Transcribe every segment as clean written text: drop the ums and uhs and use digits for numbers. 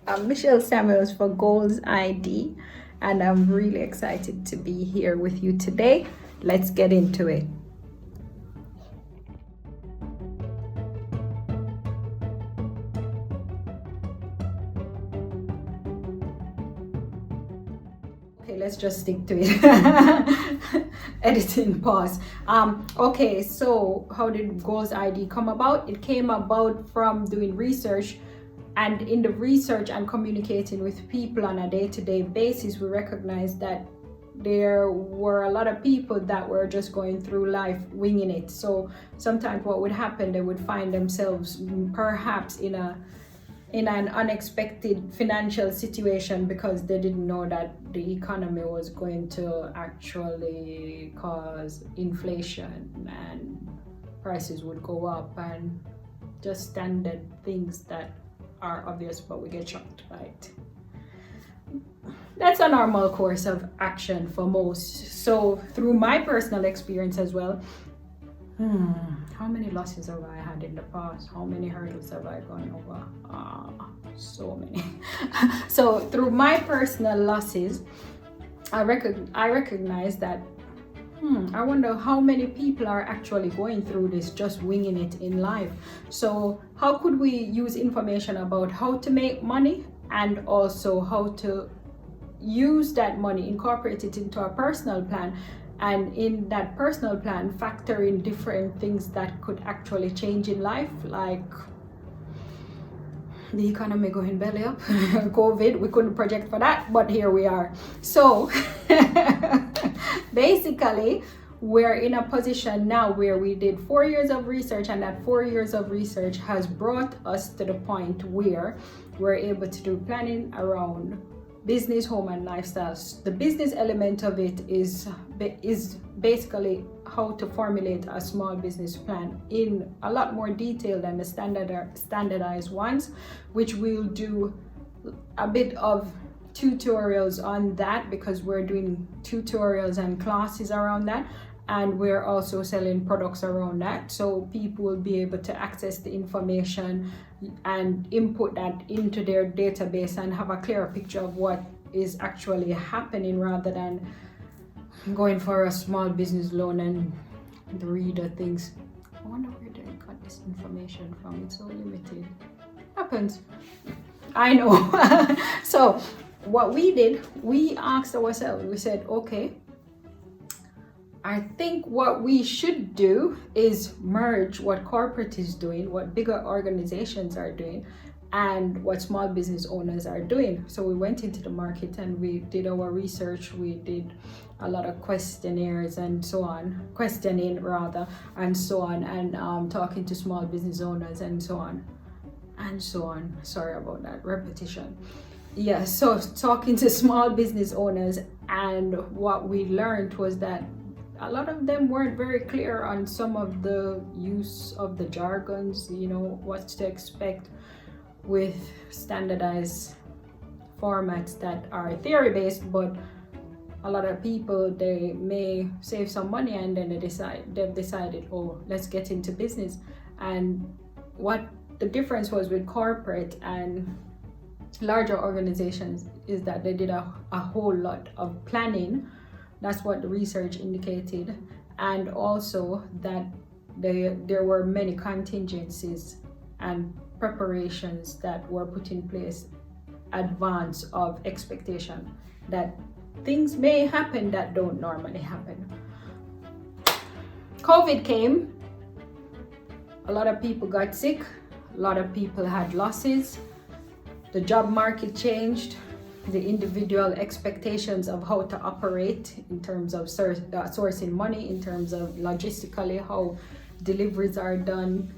I'm Michelle Samuels for Goals ID, and I'm really excited to be here with you today. Let's get into it. Okay, let's just stick to it. Editing pause. Okay, so how did Goals ID come about? It came about from doing research, and in the research and communicating with people on a day-to-day basis, we recognized that there were a lot of people that were just going through life winging it. So sometimes what would happen, they would find themselves perhaps in an unexpected financial situation because they didn't know that the economy was going to actually cause inflation and prices would go up, and just standard things that are obvious, but we get shocked by it. That's a normal course of action for most. So through my personal experience as well, how many losses have I had in the past? How many hurdles have I gone over? So many. So through my personal losses, I recognize that I wonder how many people are actually going through this, just winging it in life. So how could we use information about how to make money, and also how to use that money, incorporate it into a personal plan, and in that personal plan factor in different things that could actually change in life, like the economy going belly up. COVID, we couldn't project for that, but here we are. So basically, we're in a position now where we did 4 years of research, and that 4 years of research has brought us to the point where we're able to do planning around business, home, and lifestyles. The business element of it is basically how to formulate a small business plan in a lot more detail than the standardized ones, which we'll do a bit of tutorials on that, because we're doing tutorials and classes around that, and we're also selling products around that, so people will be able to access the information and input that into their database and have a clearer picture of what is actually happening, rather than going for a small business loan and read the things. I wonder where they got this information from. It's so limited. Happens. I know. So what we did, we asked ourselves, we said, okay, I think what we should do is merge what corporate is doing, what bigger organizations are doing, and what small business owners are doing. So we went into the market and we did our research. We did a lot of questionnaires and so on, questioning rather, and so on, and talking to small business owners and so on, and so on. Sorry about that repetition. Yeah, so talking to small business owners, and what we learned was that a lot of them weren't very clear on some of the use of the jargons, what to expect with standardized formats that are theory-based, but a lot of people, they may save some money and then they've decided, oh, let's get into business. And what the difference was with corporate and larger organizations is that they did a whole lot of planning. That's what the research indicated, and also that there were many contingencies and preparations that were put in place advance of expectation that things may happen that don't normally happen. COVID came, a lot of people got sick, a lot of people had losses, the job market changed, the individual expectations of how to operate in terms of sourcing money, in terms of logistically how deliveries are done,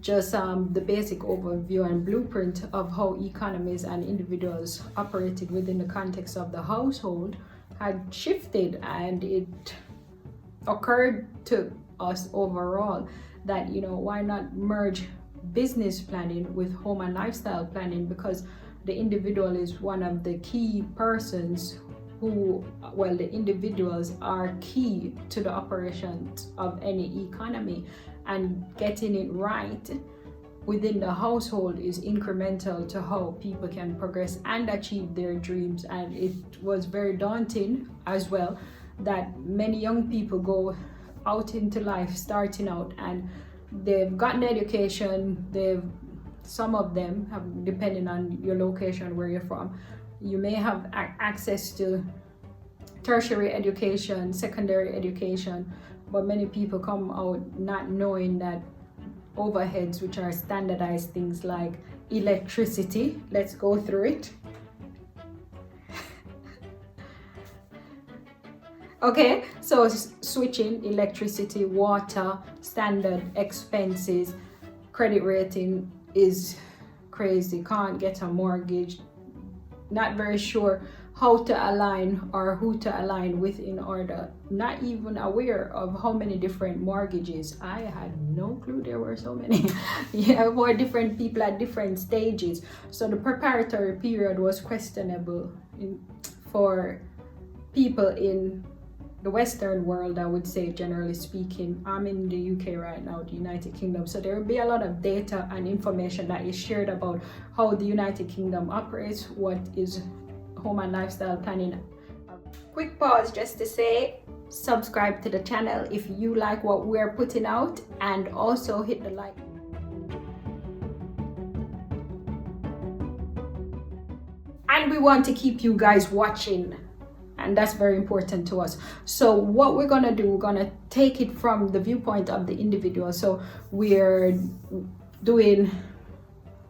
just the basic overview and blueprint of how economies and individuals operated within the context of the household had shifted, and it occurred to us overall that, why not merge business planning with home and lifestyle planning, because the individual is one of the key persons the individuals are key to the operations of any economy, and getting it right within the household is incremental to how people can progress and achieve their dreams. And it was very daunting as well that many young people go out into life starting out and they've gotten education, some of them have, depending on your location where you're from, you may have access to tertiary education, secondary education, but many people come out not knowing that overheads, which are standardized things like electricity, let's go through it. Okay, so switching, electricity, water, standard expenses, credit rating is crazy, can't get a mortgage, not very sure how to align or who to align with in order, not even aware of how many different mortgages. I had no clue there were so many. Yeah, for different people at different stages. So the preparatory period was questionable for people in the Western world, I would say, generally speaking. I'm in the UK right now, the United Kingdom. So there will be a lot of data and information that is shared about how the United Kingdom operates, what is home and lifestyle planning. Quick pause just to say, subscribe to the channel if you like what we're putting out, and also hit the like. And we want to keep you guys watching, and that's very important to us. So what we're gonna do, we're gonna take it from the viewpoint of the individual. So we're doing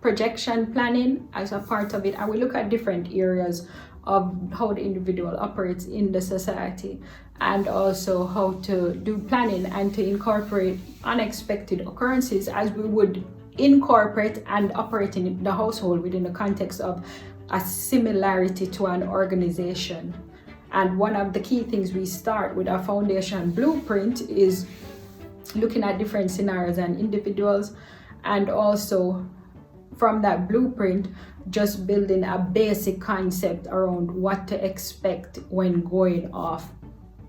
projection planning as a part of it, and we look at different areas of how the individual operates in the society, and also how to do planning and to incorporate unexpected occurrences as we would incorporate and operate in the household within the context of a similarity to an organization. And one of the key things we start with our foundation blueprint is looking at different scenarios and individuals, and also from that blueprint just building a basic concept around what to expect when going off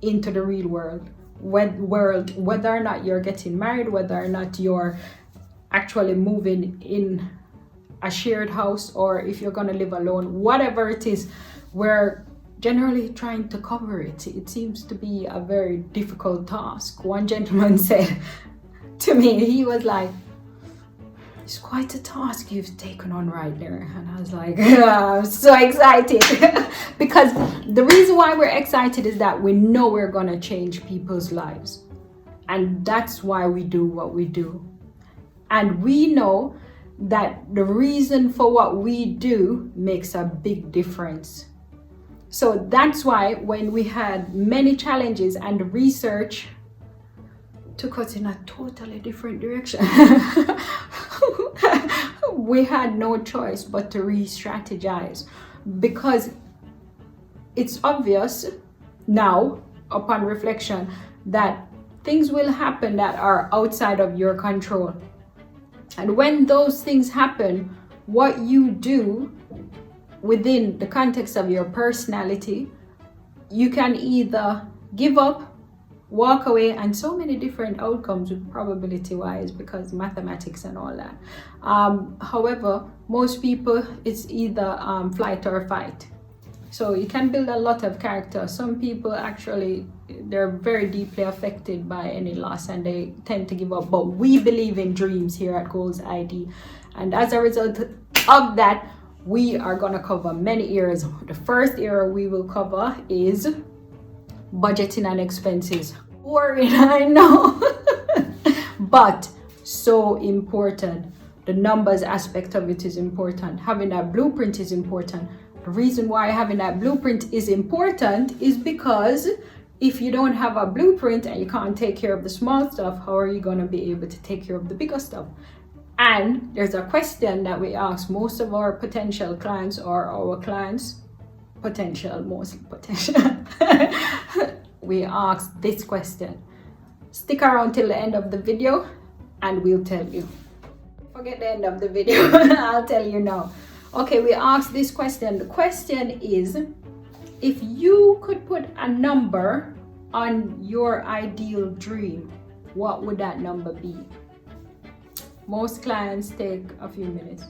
into the real world, whether or not you're getting married, whether or not you're actually moving in a shared house, or if you're going to live alone, whatever it is, we're generally trying to cover it. It seems to be a very difficult task. One gentleman said to me, he was like, "It's quite a task you've taken on right there." And I was like, I'm so excited. Because the reason why we're excited is that we know we're gonna change people's lives. And that's why we do what we do. And we know that the reason for what we do makes a big difference. So that's why when we had many challenges and the research took us in a totally different direction, we had no choice but to re-strategize, because it's obvious now upon reflection that things will happen that are outside of your control. And when those things happen, what you do within the context of your personality, you can either give up, walk away, and so many different outcomes with probability wise, because mathematics and all that. However, most people, it's either flight or fight. So you can build a lot of character. Some people actually, they're very deeply affected by any loss and they tend to give up. But we believe in dreams here at Goals ID. And as a result of that, we are going to cover many areas. The first area we will cover is budgeting and expenses. Boring, I know. But so important. The numbers aspect of it is important. Having that blueprint is important. The reason why having that blueprint is important is because if you don't have a blueprint and you can't take care of the small stuff, how are you going to be able to take care of the bigger stuff? And there's a question that we ask most of our potential clients, or our clients, mostly potential. We ask this question. Stick around till the end of the video and we'll tell you. Forget the end of the video, I'll tell you now. Okay, we asked this question. The question is, if you could put a number on your ideal dream, what would that number be? Most clients take a few minutes.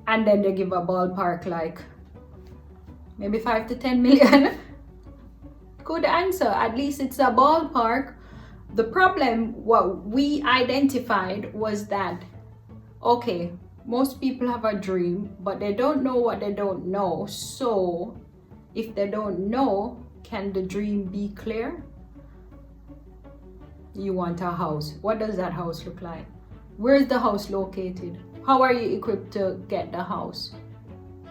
And then they give a ballpark like maybe 5 to 10 million. Good answer. At least it's a ballpark. The problem, what we identified was that, okay, most people have a dream, but they don't know what they don't know. So if they don't know, can the dream be clear? You want a house. What does that house look like? Where is the house located? How are you equipped to get the house?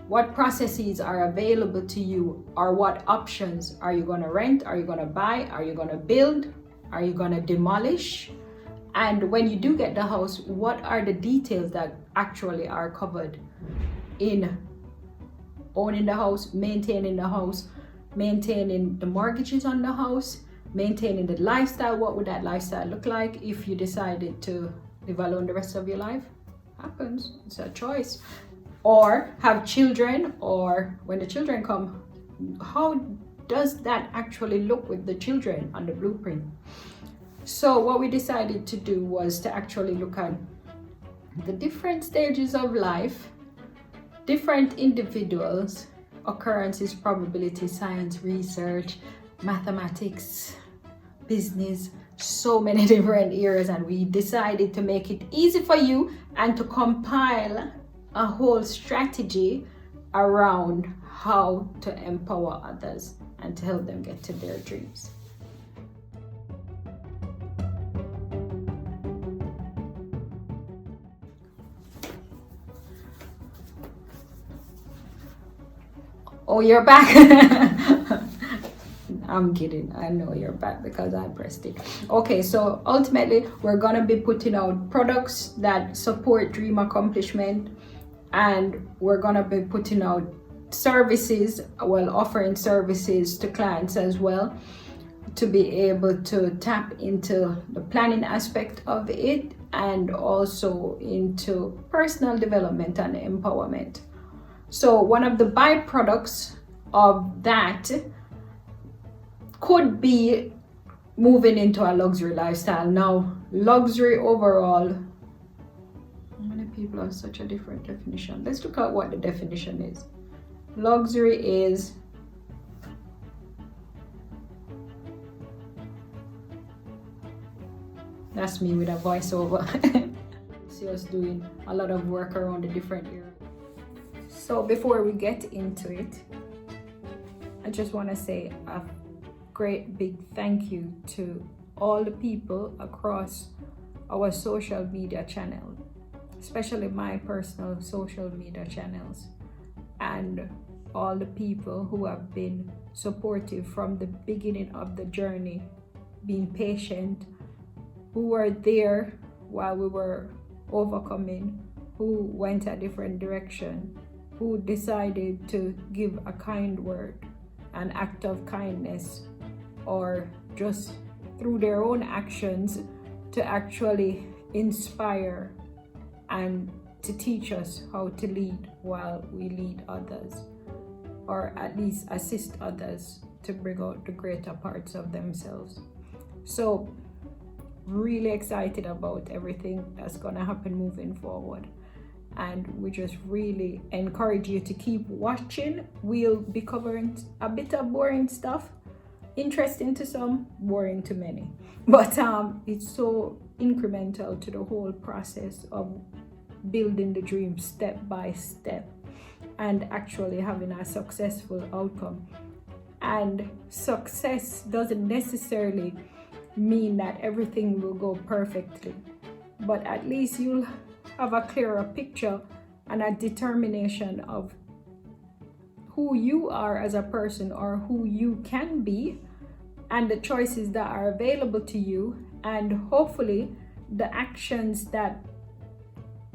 What processes are available to you, or what options? Are you going to rent? Are you going to buy? Are you going to build? Are you going to demolish? And when you do get the house, what are the details that actually are covered in owning the house, maintaining the mortgages on the house, maintaining the lifestyle? What would that lifestyle look like if you decided to live alone the rest of your life? Happens, it's a choice. Or have children, or when the children come, how does that actually look with the children on the blueprint? So what we decided to do was to actually look at the different stages of life, different individuals, occurrences, probability, science, research, mathematics, business, so many different areas, and we decided to make it easy for you and to compile a whole strategy around how to empower others and to help them get to their dreams. Oh, you're back. I'm kidding. I know you're back because I pressed it. Okay, so ultimately we're gonna be putting out products that support dream accomplishment, and we're gonna be putting out services, well, offering services to clients as well, to be able to tap into the planning aspect of it and also into personal development and empowerment. So one of the byproducts of that could be moving into a luxury lifestyle. Now, luxury overall, how many people have such a different definition? Let's look at what the definition is. Luxury is that's me with a voiceover. See us doing a lot of work around the different areas. So before we get into it, I just want to say a great big thank you to all the people across our social media channel, especially my personal social media channels, and all the people who have been supportive from the beginning of the journey, being patient, who were there while we were overcoming, who went a different direction, who decided to give a kind word, an act of kindness, or just through their own actions to actually inspire and to teach us how to lead while we lead others, or at least assist others to bring out the greater parts of themselves. So really excited about everything that's gonna happen moving forward, and we just really encourage you to keep watching. We'll be covering a bit of boring stuff, interesting to some, boring to many, but it's so incremental to the whole process of building the dream step by step and actually having a successful outcome. And success doesn't necessarily mean that everything will go perfectly, but at least you'll have a clearer picture and a determination of who you are as a person, or who you can be, and the choices that are available to you, and hopefully the actions that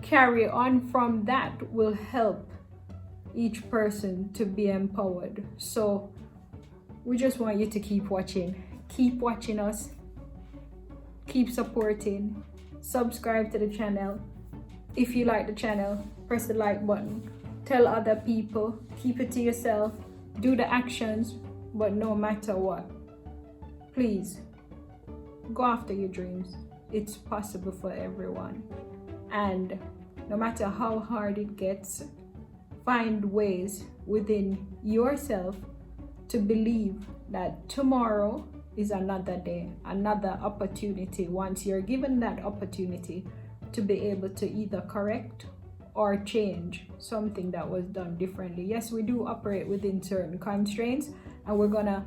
carry on from that will help each person to be empowered. So we just want you to keep watching us, keep supporting, subscribe to the channel. If you like the channel, press the like button, tell other people, keep it to yourself, do the actions, but no matter what, please go after your dreams. It's possible for everyone. And no matter how hard it gets, find ways within yourself to believe that tomorrow is another day, another opportunity. Once you're given that opportunity to be able to either correct or change something that was done differently. Yes, we do operate within certain constraints, and we're gonna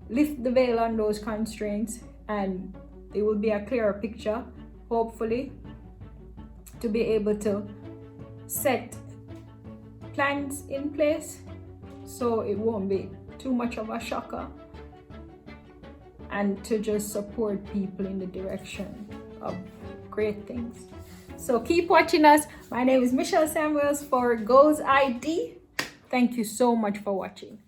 lift the veil on those constraints, and it will be a clearer picture, hopefully, to be able to set plans in place so it won't be too much of a shocker, and to just support people in the direction of great things. So keep watching us. My name is Michelle Samuels for Goals ID. Thank you so much for watching.